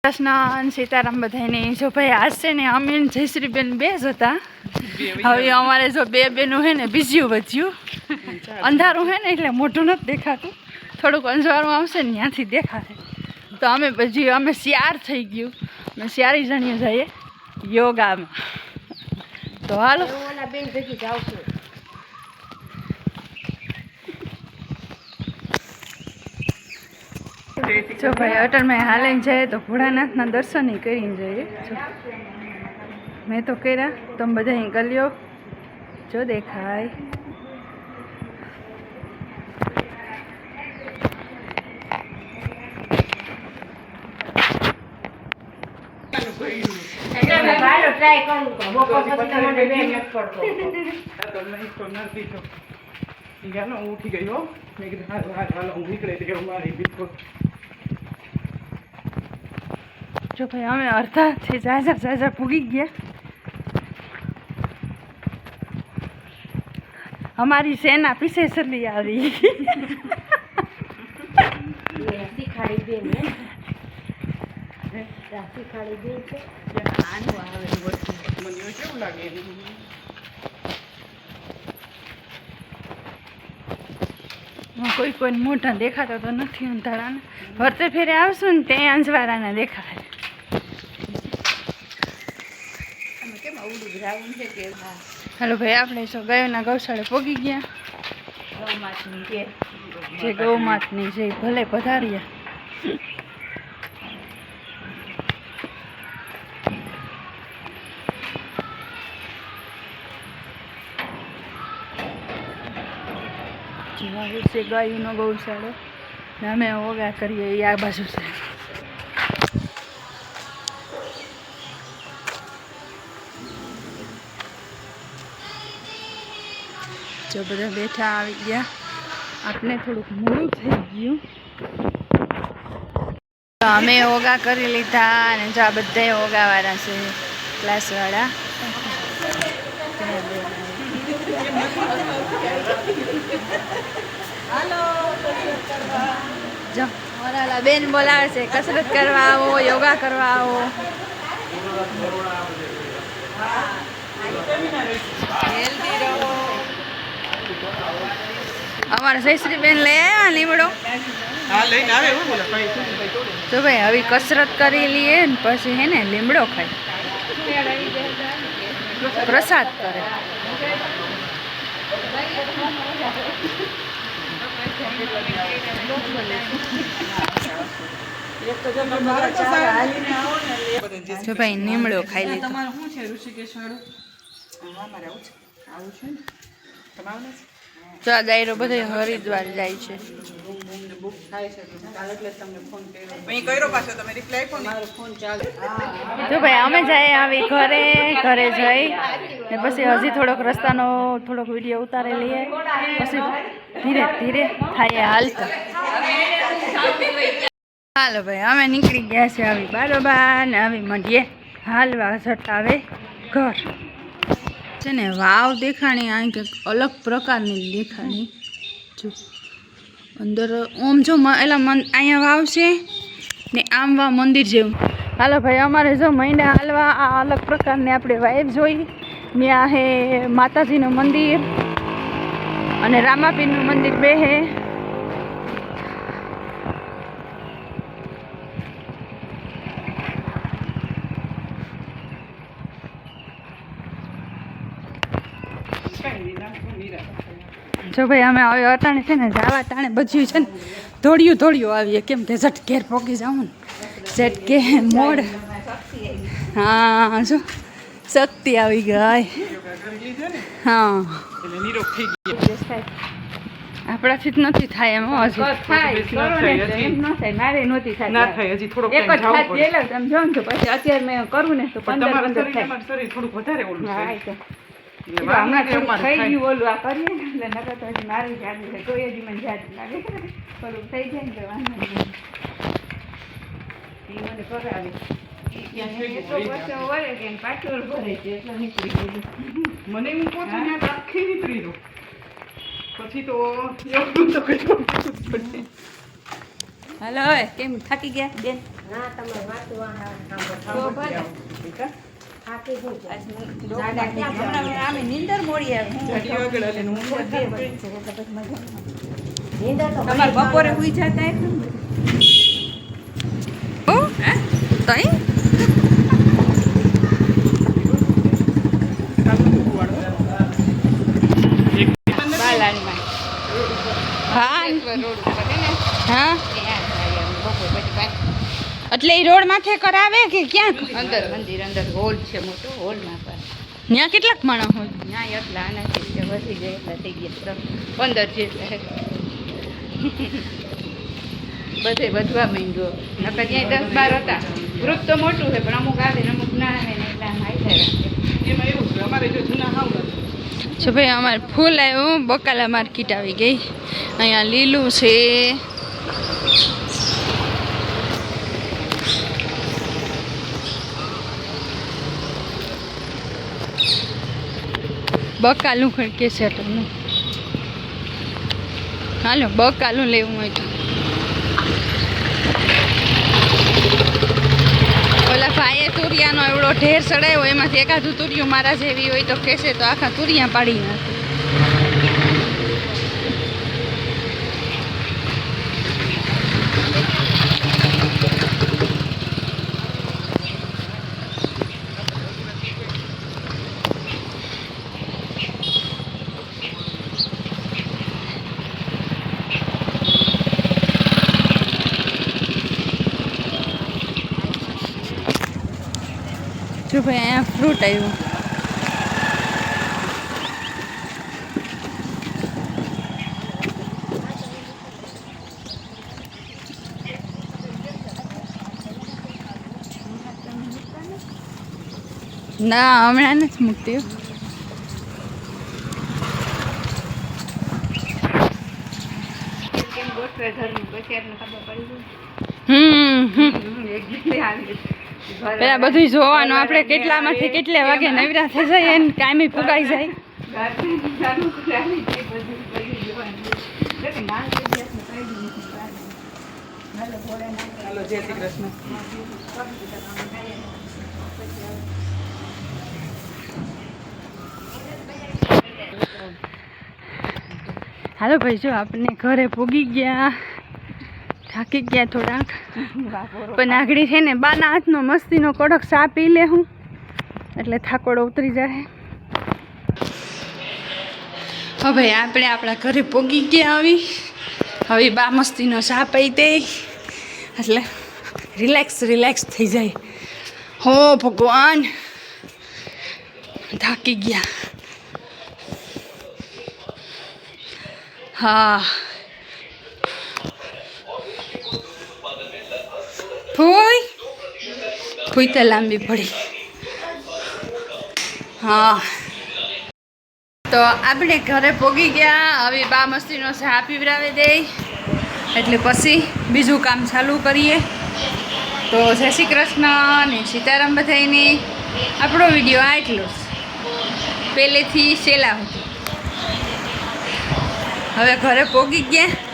કૃષ્ણ સીતારામ બધાને જો ભાઈ આજ ને અમે જયશ્રીબેન બે જ હતા. હવે અમારે જો બે બેનું હે ને બીજું વધ્યું અંધારું હે ને એટલે મોઢું નથી દેખાતું, થોડુંક અંજવાળું આવશે ને ત્યાંથી દેખાશે. તો અમે પછી અમે શિયાર થઈ ગયું, અમે શિયારી જણીએ જઈએ યોગામાં. તો હાલો બેન ભેગી જાવ છું. જો ભાઈ અટલમાં હાલીને જઈએ તો ભોળાનાથના દર્શન કરીને જઈએ. મેં તો કર્યા, તમે બધા અહીં ગલ્યો જો દેખાય. ઉઠી ગયો મેં કીધું હું નીકળે કે મારી બિલકુલ. જો ભાઈ અમે અડધાથી જાજા ભૂગી ગયા. અમારી સેના પીછે ચલી આવી. શીખાડી બેન શીખાડી બેન છે. આનું આવે મને કેવું લાગે. કોઈ મોટા દેખાતા તો નથી અંધારાને. ફરતે ફેરે આવશું ને ત્યાં અંજવાળાના દેખાય. હાલો ભાઈ આપણે જો ગાયોના ગૌશાળે પહોંચી ગયા. જે ગૌમાતની જે ભલે પધાર્યા. છે ગાયોનો ગૌશાળો ને અમે ઓગા કરીએ એ આ બાજુ છે. જો બધા બેઠા આવી ગયા, આપણે થોડુંક મોડું થઈ ગયું. તો અમે ઓગા કરી લીધા અને જો આ બધા ઓગાવાળા છે ક્લાસવાળા. જો મોરાલા બેન બોલાવે છે કસરત કરવા આવો, યોગા કરવા આવો. અમારા જયશ્રી બેન લઈ આવ્યા લીમડો. તો ભાઈ હવે કસરત કરી લઈએ ને પછી હે ને લીમડો ખાય પ્રસાદ કરે. જો ભાઈ લીમડો ખાઈ લીધો. તો આ ગાયરો બધો હરિદ્વાર જાય છે. જો ભાઈ અમે જાય આવી ઘરે જઈ ને પછી હજી થોડોક રસ્તાનો થોડોક વિડીયો ઉતારી લઈએ, પછી ધીરે ધીરે થાય હાલતા. હાલો ભાઈ અમે નીકળી ગયા છે આવી બારોબાર ને આવી મંડીએ હાલવા જટાવે ઘર છે ને. વાવ દેખાણી આ કંઈક અલગ પ્રકારની દેખાણી. જો અંદર ઓમ જો એલા અહીંયા વાવ છે ને આમ વાવ મંદિર જેવું. હાલો ભાઈ અમારે જો મહિના હાલવા આ અલગ પ્રકારની આપણે વાઇબ જોઈ. ત્યાં હે માતાજીનું મંદિર અને રામાપીરનું મંદિર બે હે. જો ભાઈ અમે હવે અટાણે છે ને જવા ટાણે બચ્યું છે ને દોડ્યું આવીએ, કેમ કે ઝટ ઘેર પોકી જાઉં ને ઝટ કે મોડ. હા જો શક્તિ આવી ગઈ. હા આપણાથી જ નથી થાય એમ. હજી મારે નહોતી થાય એક જ હાથ ગયેલા તમે જો ને તો પછી અત્યારે મેં કરું ને તો 15 થાય. થોડુંક વધારે ઓલું ઓલું આ કરીએ ને એટલે નકર તો મારી જાદુ છે કોઈ હજી મને જાદુ લાગે થોડુંક થઈ જાય ને તો વાંધો નહીં. એ મને કરાવે પાછળ ભરે છે એટલે નીકળી ગયું. મને હું પોતું આખી નીકળી દઉં પછી તો એવું તો કઈ. હાલો કેમ થાકી ગયા બેન? ના તમે વાંચો તો ભલે. થાકી હું છે હમણાં આમે નીંદર મોડી આવે ઘડી વગર એટલે હું નીંદર તો તમારે બપોરે સુઈ જતા ઓ હે તઈ બાલાણીમાં હા હા એટલે એ રોડ માથે કરાવે કે ક્યાંક અંદર મંદિર અંદર હોલ છે મોટો હોલમાં પર ત્યાં કેટલાક માણસ હોય ત્યાં એટલા આનાથી તે વધી જાય એટલા થઈ ગયા 15 જેટલા બધે વધવા માંડ્યો નકર ત્યાં 10-12 હતા ગ્રુપ તો મોટું છે પણ અમુક આવે ને અમુક ના આવે ને એટલા આમાં એમાં એવું છે અમારે જો જૂના હાવ જો ભાઈ અમારે ફૂલ આવ્યું બકાલા માર્કેટ આવી ગઈ અહીંયા લીલું છે બકાલું કે છે તમને હાલો બકાલું લેવું હોય તો ઓલા ભાઈએ તુરિયાનો એવડો ઢેર ચડાવ્યો એમાંથી એકાદું તુરિયું મારા જેવી હોય તો કહેશે તો આખા તુરિયા પાડી નાખે જો ભાઈ અહીંયા ફ્રૂટ આવ્યું ના હમણાં નથી મૂકતી કેમ ગોઠવે ઘરનું પછી એટલે ખબર પડી હમ એક ગીતે આવી પેલા બધું જોવાનું આપણે કેટલામાંથી કેટલે વાગે નવરા થઈ જાય એને કાયમી પુગાઈ જાય હાલો જય શ્રી કૃષ્ણ હાલો ભાઈ જો આપણે ઘરે પૂગી ગયા થાકી ગયા થોડાક પણ આગળ છે ને બાના હાથનો મસ્તીનો કડક ચા પી લે હું એટલે થાકોડો ઉતરી જાય હવે આપણે આપણા ઘરે પૂગી ગયા હવે બા મસ્તીનો ચા પી દે એટલે રિલેક્સ થઈ જાય હો ભગવાન થાકી ગયા હા ફૂઈ તો લાંબી પડી હા તો આપણે ઘરે પોગી ગયા હવે બા મસ્તીનો ચા પીવડાવી દે એટલે પછી બીજું કામ ચાલુ કરીએ તો જય શ્રી કૃષ્ણ અને સીતારામ બધાઈને આપણો વિડીયો આટલો પહેલેથી છેલ્લા હતો હવે ઘરે પોગી ગયા